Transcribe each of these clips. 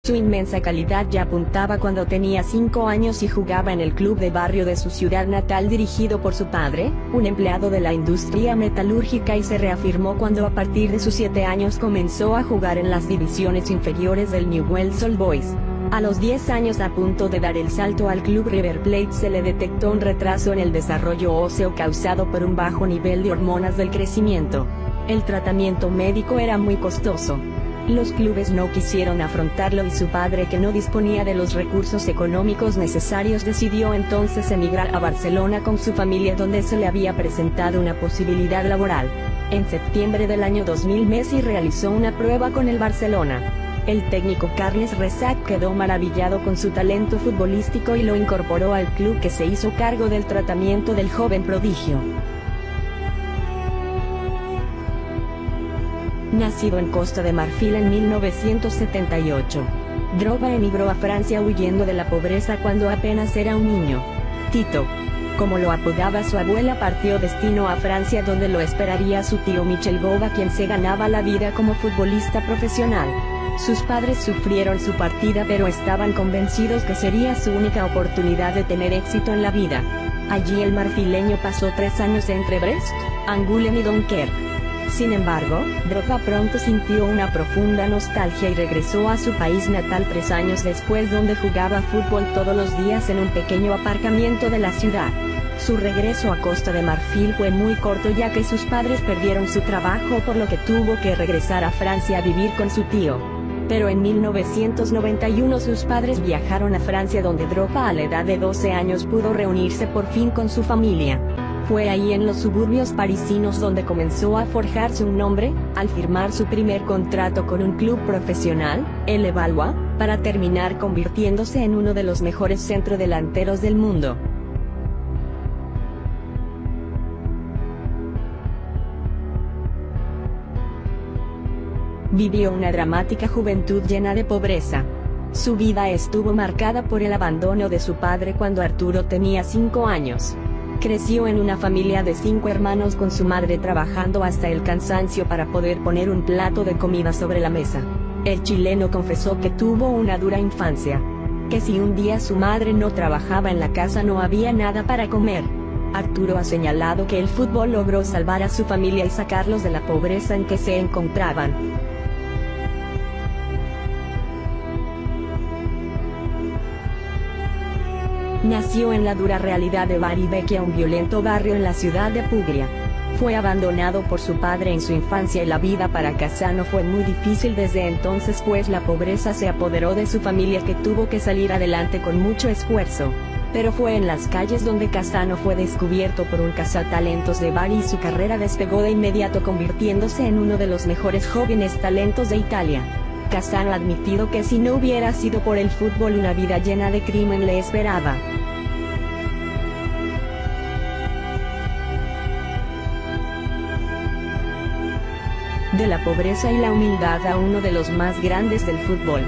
Su inmensa calidad ya apuntaba cuando tenía 5 años y jugaba en el club de barrio de su ciudad natal dirigido por su padre, un empleado de la industria metalúrgica, y se reafirmó cuando a partir de sus 7 años comenzó a jugar en las divisiones inferiores del Newell's Old Boys. A los 10 años, a punto de dar el salto al club River Plate, se le detectó un retraso en el desarrollo óseo causado por un bajo nivel de hormonas del crecimiento. El tratamiento médico era muy costoso. Los clubes no quisieron afrontarlo y su padre, que no disponía de los recursos económicos necesarios, decidió entonces emigrar a Barcelona con su familia, donde se le había presentado una posibilidad laboral. En septiembre del año 2000 Messi realizó una prueba con el Barcelona. El técnico Carles Rexach quedó maravillado con su talento futbolístico y lo incorporó al club, que se hizo cargo del tratamiento del joven prodigio. Nacido en Costa de Marfil en 1978, Drogba emigró a Francia huyendo de la pobreza cuando apenas era un niño. Tito, como lo apodaba su abuela, partió destino a Francia, donde lo esperaría su tío Michel Gova, quien se ganaba la vida como futbolista profesional. Sus padres sufrieron su partida, pero estaban convencidos que sería su única oportunidad de tener éxito en la vida. Allí el marfileño pasó 3 años entre Brest, Angoulême y Dunkerque. Sin embargo, Drogba pronto sintió una profunda nostalgia y regresó a su país natal 3 años después, donde jugaba fútbol todos los días en un pequeño aparcamiento de la ciudad. Su regreso a Costa de Marfil fue muy corto, ya que sus padres perdieron su trabajo, por lo que tuvo que regresar a Francia a vivir con su tío. Pero en 1991 sus padres viajaron a Francia, donde Drogba, a la edad de 12 años, pudo reunirse por fin con su familia. Fue ahí, en los suburbios parisinos, donde comenzó a forjarse un nombre, al firmar su primer contrato con un club profesional, el Levallois, para terminar convirtiéndose en uno de los mejores centrodelanteros del mundo. Vivió una dramática juventud llena de pobreza. Su vida estuvo marcada por el abandono de su padre cuando Arturo tenía 5 años. Creció en una familia de 5 hermanos, con su madre trabajando hasta el cansancio para poder poner un plato de comida sobre la mesa. El chileno confesó que tuvo una dura infancia, que si un día su madre no trabajaba en la casa no había nada para comer. Arturo ha señalado que el fútbol logró salvar a su familia y sacarlos de la pobreza en que se encontraban. Nació en la dura realidad de Bari Vecchia, un violento barrio en la ciudad de Puglia. Fue abandonado por su padre en su infancia y la vida para Cassano fue muy difícil desde entonces, pues la pobreza se apoderó de su familia, que tuvo que salir adelante con mucho esfuerzo. Pero fue en las calles donde Cassano fue descubierto por un cazatalentos de Bari y su carrera despegó de inmediato, convirtiéndose en uno de los mejores jóvenes talentos de Italia. Cassano ha admitido que si no hubiera sido por el fútbol, una vida llena de crimen le esperaba. De la pobreza y la humildad a uno de los más grandes del fútbol.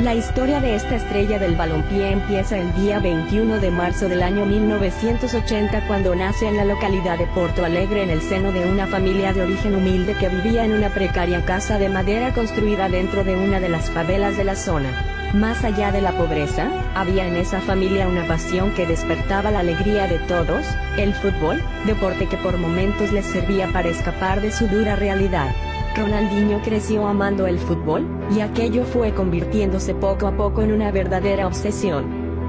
La historia de esta estrella del balompié empieza el día 21 de marzo del año 1980, cuando nace en la localidad de Porto Alegre, en el seno de una familia de origen humilde que vivía en una precaria casa de madera construida dentro de una de las favelas de la zona. Más allá de la pobreza, había en esa familia una pasión que despertaba la alegría de todos: el fútbol, deporte que por momentos les servía para escapar de su dura realidad. Ronaldinho creció amando el fútbol, y aquello fue convirtiéndose poco a poco en una verdadera obsesión.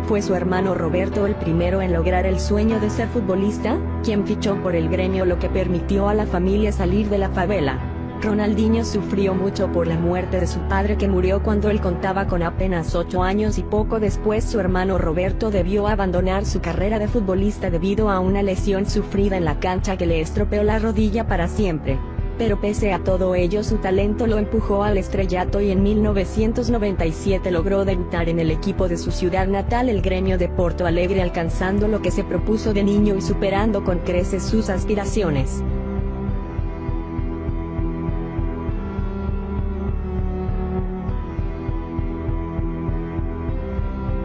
Fue su hermano Roberto el primero en lograr el sueño de ser futbolista, quien fichó por el gremio, lo que permitió a la familia salir de la favela. Ronaldinho sufrió mucho por la muerte de su padre, que murió cuando él contaba con apenas 8 años, y poco después su hermano Roberto debió abandonar su carrera de futbolista debido a una lesión sufrida en la cancha que le estropeó la rodilla para siempre. Pero pese a todo ello, su talento lo empujó al estrellato, y en 1997 logró debutar en el equipo de su ciudad natal, el Gremio de Porto Alegre, alcanzando lo que se propuso de niño y superando con creces sus aspiraciones.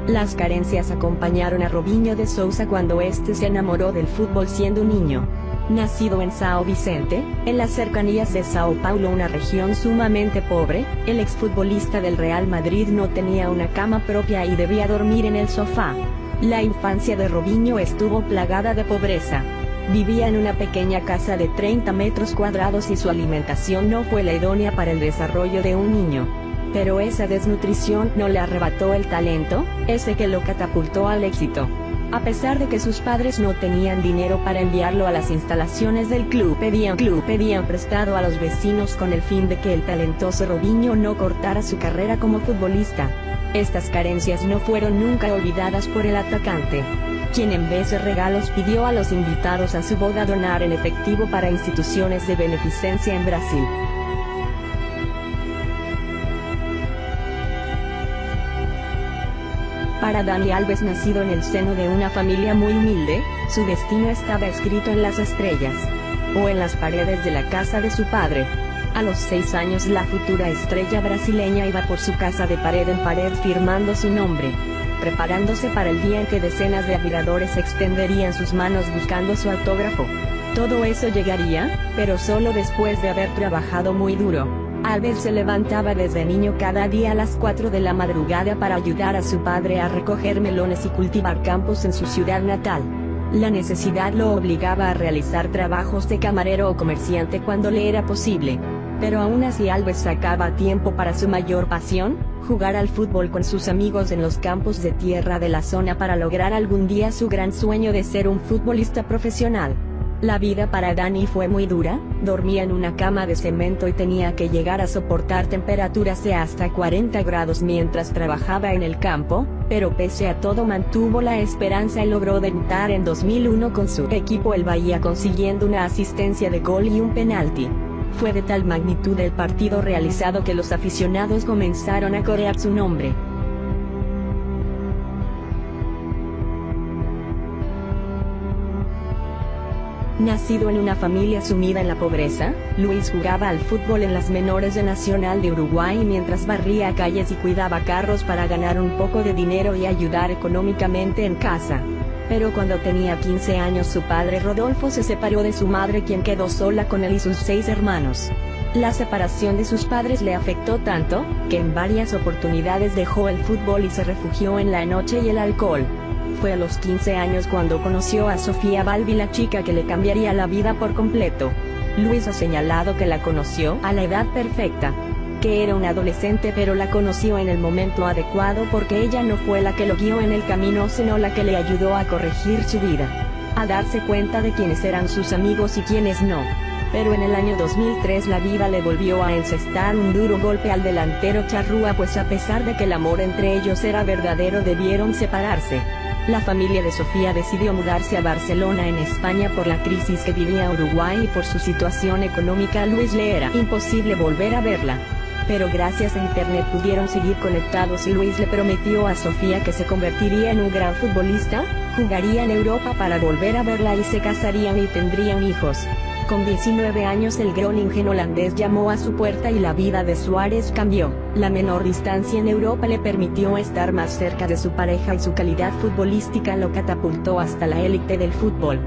Las carencias acompañaron a Robinho de Sousa cuando este se enamoró del fútbol siendo un niño. Nacido en São Vicente, en las cercanías de Sao Paulo, una región sumamente pobre, el exfutbolista del Real Madrid no tenía una cama propia y debía dormir en el sofá. La infancia de Robinho estuvo plagada de pobreza. Vivía en una pequeña casa de 30 metros cuadrados y su alimentación no fue la idónea para el desarrollo de un niño. Pero esa desnutrición no le arrebató el talento, ese que lo catapultó al éxito. A pesar de que sus padres no tenían dinero para enviarlo a las instalaciones del club pedían prestado a los vecinos con el fin de que el talentoso Robinho no cortara su carrera como futbolista. Estas carencias no fueron nunca olvidadas por el atacante, quien en vez de regalos pidió a los invitados a su boda donar en efectivo para instituciones de beneficencia en Brasil. Para Dani Alves, nacido en el seno de una familia muy humilde, su destino estaba escrito en las estrellas, o en las paredes de la casa de su padre. A los 6 años la futura estrella brasileña iba por su casa de pared en pared firmando su nombre, preparándose para el día en que decenas de admiradores extenderían sus manos buscando su autógrafo. Todo eso llegaría, pero solo después de haber trabajado muy duro. Alves se levantaba desde niño cada día a las 4 de la madrugada para ayudar a su padre a recoger melones y cultivar campos en su ciudad natal. La necesidad lo obligaba a realizar trabajos de camarero o comerciante cuando le era posible. Pero aún así Alves sacaba tiempo para su mayor pasión, jugar al fútbol con sus amigos en los campos de tierra de la zona para lograr algún día su gran sueño de ser un futbolista profesional. La vida para Dani fue muy dura, dormía en una cama de cemento y tenía que llegar a soportar temperaturas de hasta 40 grados mientras trabajaba en el campo, pero pese a todo mantuvo la esperanza y logró debutar en 2001 con su equipo el Bahía, consiguiendo una asistencia de gol y un penalti. Fue de tal magnitud el partido realizado que los aficionados comenzaron a corear su nombre. Nacido en una familia sumida en la pobreza, Luis jugaba al fútbol en las menores de Nacional de Uruguay mientras barría calles y cuidaba carros para ganar un poco de dinero y ayudar económicamente en casa. Pero cuando tenía 15 años su padre Rodolfo se separó de su madre, quien quedó sola con él y sus 6 hermanos. La separación de sus padres le afectó tanto, que en varias oportunidades dejó el fútbol y se refugió en la noche y el alcohol. Fue a los 15 años cuando conoció a Sofía Balbi, la chica que le cambiaría la vida por completo. Luis ha señalado que la conoció a la edad perfecta, que era un adolescente, pero la conoció en el momento adecuado porque ella no fue la que lo guió en el camino, sino la que le ayudó a corregir su vida, a darse cuenta de quiénes eran sus amigos y quiénes no. Pero en el año 2003 la vida le volvió a encestar un duro golpe al delantero charrúa, pues a pesar de que el amor entre ellos era verdadero, debieron separarse. La familia de Sofía decidió mudarse a Barcelona, en España, por la crisis que vivía Uruguay y por su situación económica. A Luis le era imposible volver a verla. Pero gracias a internet pudieron seguir conectados y Luis le prometió a Sofía que se convertiría en un gran futbolista, jugaría en Europa para volver a verla y se casarían y tendrían hijos. Con 19 años el Groningen holandés llamó a su puerta y la vida de Suárez cambió. La menor distancia en Europa le permitió estar más cerca de su pareja y su calidad futbolística lo catapultó hasta la élite del fútbol.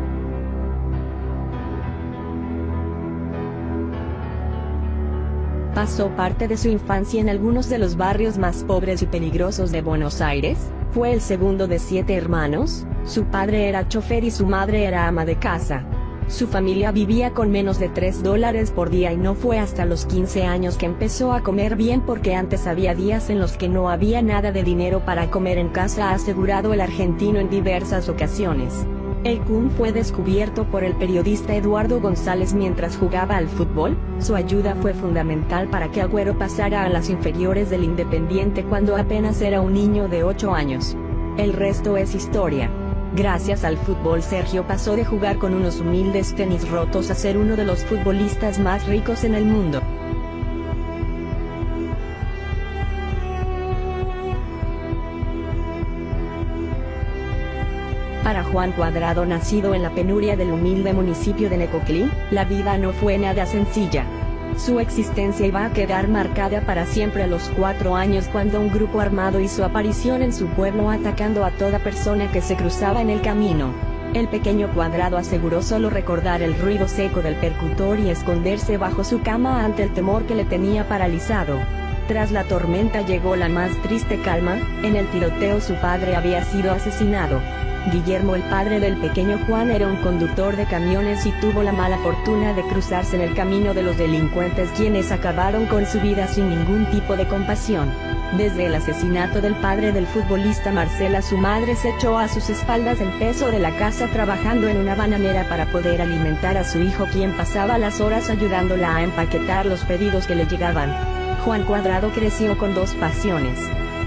Pasó parte de su infancia en algunos de los barrios más pobres y peligrosos de Buenos Aires. Fue el segundo de 7 hermanos, su padre era chofer y su madre era ama de casa. Su familia vivía con menos de $3 por día y no fue hasta los 15 años que empezó a comer bien, porque antes había días en los que no había nada de dinero para comer en casa, ha asegurado el argentino en diversas ocasiones. El Kun fue descubierto por el periodista Eduardo González mientras jugaba al fútbol. Su ayuda fue fundamental para que Agüero pasara a las inferiores del Independiente cuando apenas era un niño de 8 años. El resto es historia. Gracias al fútbol Sergio pasó de jugar con unos humildes tenis rotos a ser uno de los futbolistas más ricos en el mundo. Para Juan Cuadrado, nacido en la penuria del humilde municipio de Necoclí, la vida no fue nada sencilla. Su existencia iba a quedar marcada para siempre a los 4 años, cuando un grupo armado hizo aparición en su pueblo atacando a toda persona que se cruzaba en el camino. El pequeño Cuadrado aseguró solo recordar el ruido seco del percutor y esconderse bajo su cama ante el temor que le tenía paralizado. Tras la tormenta llegó la más triste calma. En el tiroteo su padre había sido asesinado. Guillermo, el padre del pequeño Juan, era un conductor de camiones y tuvo la mala fortuna de cruzarse en el camino de los delincuentes, quienes acabaron con su vida sin ningún tipo de compasión. Desde el asesinato del padre del futbolista Marcela, su madre se echó a sus espaldas el peso de la casa trabajando en una bananera para poder alimentar a su hijo, quien pasaba las horas ayudándola a empaquetar los pedidos que le llegaban. Juan Cuadrado creció con dos pasiones: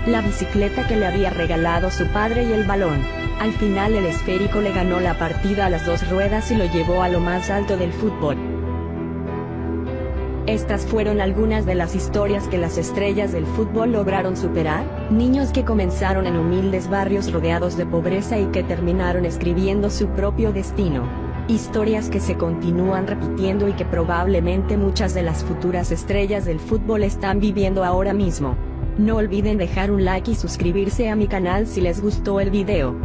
la bicicleta que le había regalado su padre y el balón. Al final el esférico le ganó la partida a las dos ruedas y lo llevó a lo más alto del fútbol. Estas fueron algunas de las historias que las estrellas del fútbol lograron superar, niños que comenzaron en humildes barrios rodeados de pobreza y que terminaron escribiendo su propio destino. Historias que se continúan repitiendo y que probablemente muchas de las futuras estrellas del fútbol están viviendo ahora mismo. No olviden dejar un like y suscribirse a mi canal si les gustó el video.